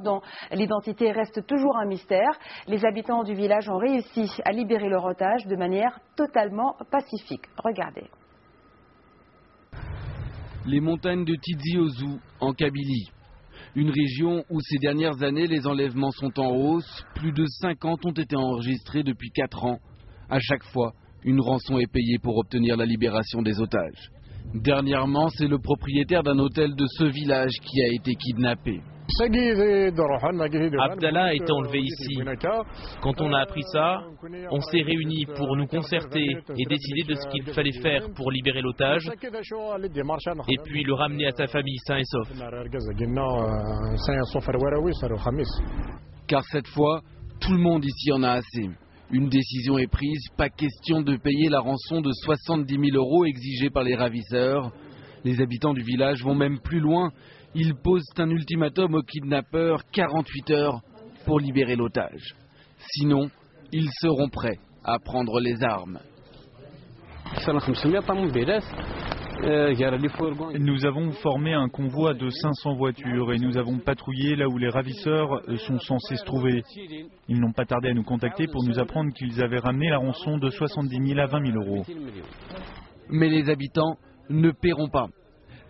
dont l'identité reste toujours un mystère. Les habitants du village ont réussi à libérer leur otage de manière totalement pacifique. Regardez. Les montagnes de Tizi Ouzou en Kabylie. Une région où ces dernières années les enlèvements sont en hausse. Plus de 50 ont été enregistrés depuis 4 ans. À chaque fois, une rançon est payée pour obtenir la libération des otages. Dernièrement, c'est le propriétaire d'un hôtel de ce village qui a été kidnappé. Abdallah a été enlevé ici. Quand on a appris ça, on s'est réunis pour nous concerter et décider de ce qu'il fallait faire pour libérer l'otage et puis le ramener à sa famille sain et sauf. Car cette fois, tout le monde ici en a assez. Une décision est prise, pas question de payer la rançon de 70 000 € exigée par les ravisseurs. Les habitants du village vont même plus loin. Ils posent un ultimatum aux kidnappeurs, 48 heures pour libérer l'otage. Sinon, ils seront prêts à prendre les armes. Nous avons formé un convoi de 500 voitures et nous avons patrouillé là où les ravisseurs sont censés se trouver. Ils n'ont pas tardé à nous contacter pour nous apprendre qu'ils avaient ramené la rançon de 70 000 à 20 000 €. Mais les habitants ne paieront pas.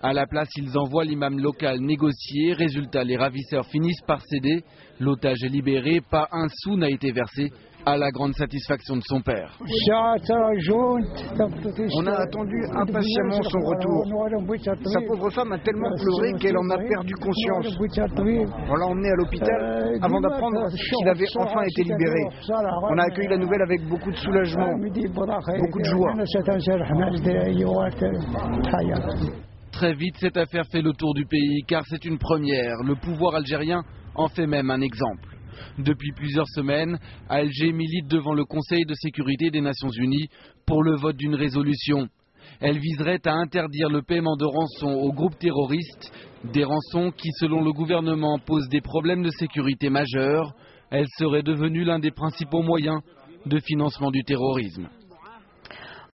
À la place, ils envoient l'imam local négocier. Résultat, les ravisseurs finissent par céder. L'otage est libéré, pas un sou n'a été versé, à la grande satisfaction de son père. On a attendu impatiemment son retour. Sa pauvre femme a tellement pleuré qu'elle en a perdu conscience. On l'a emmené à l'hôpital avant d'apprendre qu'il avait enfin été libéré. On a accueilli la nouvelle avec beaucoup de soulagement, beaucoup de joie. Très vite, cette affaire fait le tour du pays, car c'est une première. Le pouvoir algérien en fait même un exemple. Depuis plusieurs semaines, Alger milite devant le Conseil de sécurité des Nations Unies pour le vote d'une résolution. Elle viserait à interdire le paiement de rançons aux groupes terroristes, des rançons qui, selon le gouvernement, posent des problèmes de sécurité majeurs. Elle serait devenue l'un des principaux moyens de financement du terrorisme.